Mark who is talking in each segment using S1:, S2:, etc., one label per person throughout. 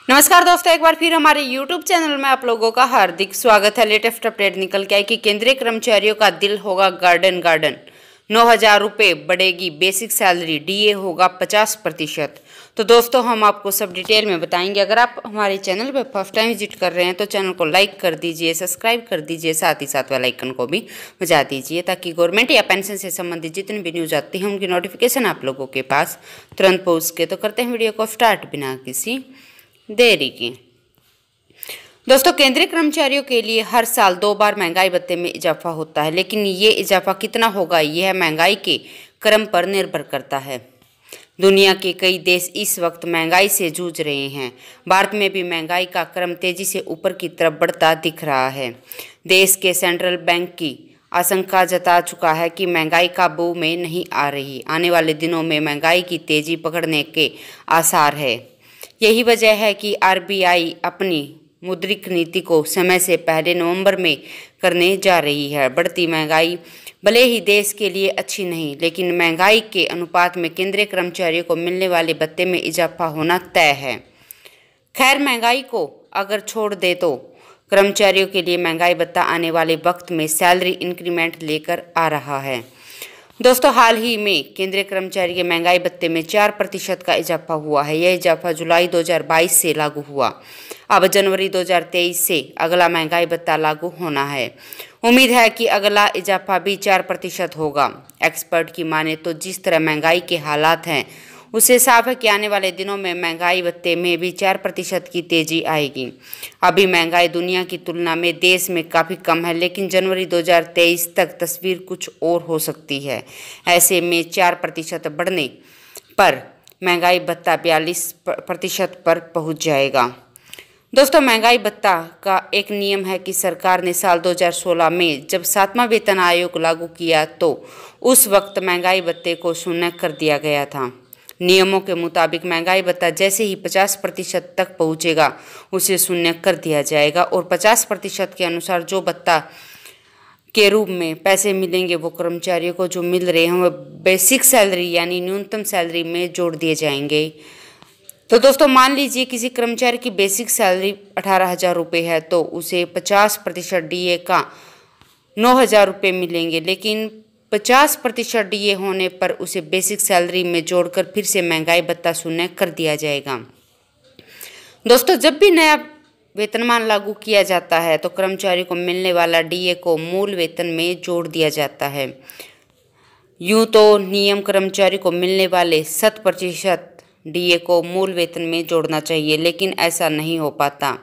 S1: नमस्कार दोस्तों, एक बार फिर हमारे YouTube चैनल में आप लोगों का हार्दिक स्वागत है। लेटेस्ट अपडेट निकल के आई कि केंद्रीय कर्मचारियों का दिल होगा गार्डन गार्डन। 9,000 रुपये बढ़ेगी बेसिक सैलरी, डीए होगा 50%। तो दोस्तों हम आपको सब डिटेल में बताएंगे। अगर आप हमारे चैनल पर फर्स्ट टाइम विजिट कर रहे हैं तो चैनल को लाइक कर दीजिए, सब्सक्राइब कर दीजिए, साथ ही साथ वाला आइकन को भी बजा दीजिए ताकि गवर्नमेंट या पेंशन से संबंधित जितनी भी न्यूज़ आती है उनकी नोटिफिकेशन आप लोगों के पास तुरंत पहुँच सके। तो करते हैं वीडियो को स्टार्ट बिना किसी देरी की। दोस्तों, केंद्रीय कर्मचारियों के लिए हर साल 2 बार महंगाई भत्ते में इजाफा होता है, लेकिन ये इजाफा कितना होगा यह महंगाई के क्रम पर निर्भर करता है। दुनिया के कई देश इस वक्त महंगाई से जूझ रहे हैं। भारत में भी महंगाई का क्रम तेजी से ऊपर की तरफ बढ़ता दिख रहा है। देश के सेंट्रल बैंक की आशंका जता चुका है कि महंगाई काबू में नहीं आ रही। आने वाले दिनों में महंगाई की तेजी पकड़ने के आसार है। यही वजह है कि आरबीआई अपनी मौद्रिक नीति को समय से पहले नवंबर में करने जा रही है। बढ़ती महंगाई भले ही देश के लिए अच्छी नहीं, लेकिन महंगाई के अनुपात में केंद्रीय कर्मचारियों को मिलने वाले भत्ते में इजाफा होना तय है। खैर, महंगाई को अगर छोड़ दे तो कर्मचारियों के लिए महंगाई भत्ता आने वाले वक्त में सैलरी इंक्रीमेंट लेकर आ रहा है। दोस्तों, हाल ही में केंद्रीय कर्मचारी के महंगाई भत्ते में 4% का इजाफा हुआ है। यह इजाफा जुलाई 2022 से लागू हुआ। अब जनवरी 2023 से अगला महंगाई भत्ता लागू होना है। उम्मीद है कि अगला इजाफा भी 4% होगा। एक्सपर्ट की माने तो जिस तरह महंगाई के हालात हैं उससे साफ है कि आने वाले दिनों में महंगाई भत्ते में भी 4% की तेजी आएगी। अभी महंगाई दुनिया की तुलना में देश में काफ़ी कम है, लेकिन जनवरी 2023 तक तस्वीर कुछ और हो सकती है। ऐसे में 4% बढ़ने पर महंगाई भत्ता 42% पर पहुंच जाएगा। दोस्तों, महंगाई भत्ता का एक नियम है कि सरकार ने साल 2016 में जब 7वां वेतन आयोग लागू किया तो उस वक्त महंगाई भत्ते को शून्य कर दिया गया था। नियमों के मुताबिक महंगाई भत्ता जैसे ही 50% तक पहुंचेगा उसे शून्य कर दिया जाएगा और 50% के अनुसार जो भत्ता के रूप में पैसे मिलेंगे वो कर्मचारियों को जो मिल रहे हैं वो बेसिक सैलरी यानी न्यूनतम सैलरी में जोड़ दिए जाएंगे। तो दोस्तों, मान लीजिए किसी कर्मचारी की बेसिक सैलरी 18,000 रुपये है तो उसे 50% डीए का 9,000 रुपये मिलेंगे, लेकिन 50% डीए होने पर उसे बेसिक सैलरी में जोड़कर फिर से महंगाई भत्ता शून्य कर दिया जाएगा। दोस्तों, जब भी नया वेतनमान लागू किया जाता है तो कर्मचारी को मिलने वाला डीए को मूल वेतन में जोड़ दिया जाता है। यूँ तो नियम कर्मचारी को मिलने वाले 100% डीए को मूल वेतन में जोड़ना चाहिए, लेकिन ऐसा नहीं हो पाता।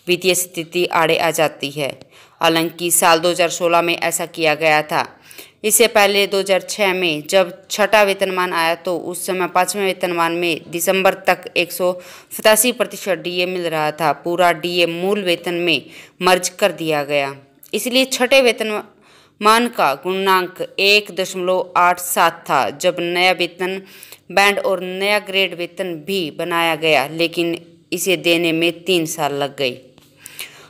S1: वित्तीय स्थिति आड़े आ जाती है। हालांकि साल 2016 में ऐसा किया गया था। इससे पहले 2006 में जब 6वां वेतनमान आया तो उस समय 5वें वेतनमान में दिसंबर तक 187% डीए मिल रहा था। पूरा डीए मूल वेतन में मर्ज कर दिया गया। इसलिए 6वें वेतनमान का गुणांक 1.87 था। जब नया वेतन बैंड और नया ग्रेड वेतन भी बनाया गया, लेकिन इसे देने में 3 साल लग गए।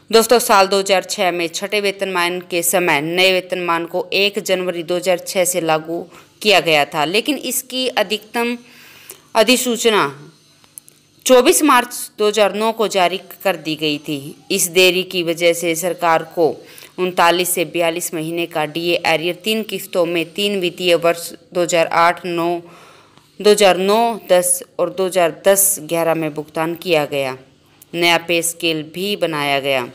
S1: दोस्तों, साल 2006 में 6वें वेतनमान के समय नए वेतनमान को 1 जनवरी 2006 से लागू किया गया था, लेकिन इसकी अधिकतम अधिसूचना 24 मार्च 2009 को जारी कर दी गई थी। इस देरी की वजह से सरकार को 39 से 42 महीने का डीए एरियर 3 किस्तों में 3 वित्तीय वर्ष 2008-9, 2009-10 और 2010-11 में भुगतान किया गया। नया पे स्केल भी बनाया गया।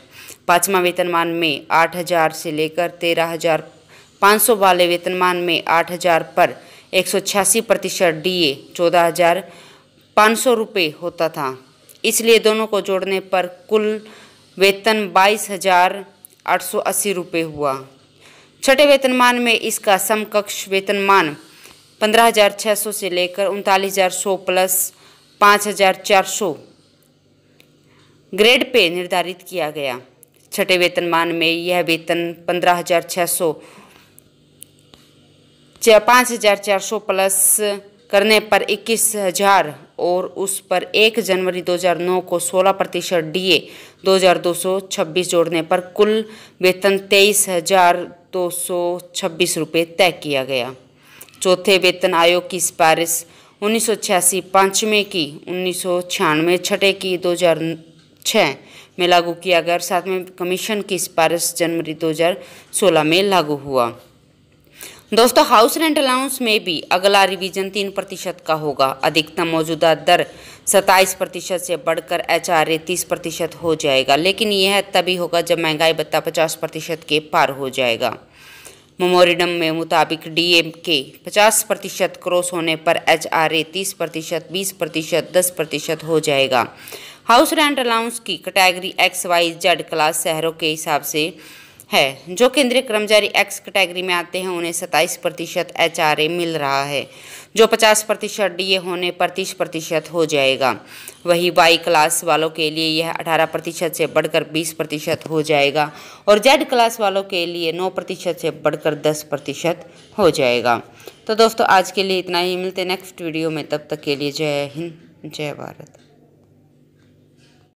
S1: 5वां वेतनमान में 8,000 से लेकर 13,500 वाले वेतनमान में 8,000 पर 186% डीए 14,500 रुपये होता था। इसलिए दोनों को जोड़ने पर कुल वेतन 22,880 रुपये हुआ। 6वें वेतनमान में इसका समकक्ष वेतनमान 15,600 से लेकर 39,100 प्लस 5,400 ग्रेड पे निर्धारित किया गया। 6वें वेतनमान में यह वेतन 15,600 5,400 प्लस करने पर 21,000 और उस पर 1 जनवरी 2009 को 16% डीए 2,226 जोड़ने पर कुल वेतन 23,226 रुपये तय किया गया। चौथे वेतन आयोग की सिफारिश 1986, 5वें की 1996, 6ठे की 2006 में लागू किया गया और 7वें कमीशन की सिफारिश जनवरी 2016 में लागू हुआ। दोस्तों, हाउस रेंट अलाउंस में भी अगला रिवीजन 3% का होगा। अधिकतम मौजूदा दर 27% से बढ़कर HRA 30% हो जाएगा, लेकिन यह तभी होगा जब महंगाई भत्ता 50% के पार हो जाएगा। मेमोरेंडम में मुताबिक DA के 50% क्रॉस होने पर HRA 30%, 20%, 10% हो जाएगा। हाउस रेंट अलाउंस की कैटेगरी XYZ क्लास शहरों के हिसाब से है। जो केंद्रीय कर्मचारी X कैटेगरी में आते हैं उन्हें 27% HRA मिल रहा है, जो 50% DA होने पर 30% हो जाएगा। वही Y क्लास वालों के लिए यह 18% से बढ़कर 20% हो जाएगा और Z क्लास वालों के लिए 9% से बढ़कर 10% हो जाएगा। तो दोस्तों, आज के लिए इतना ही। मिलते हैं नेक्स्ट वीडियो में, तब तक के लिए जय हिंद, जय भारत।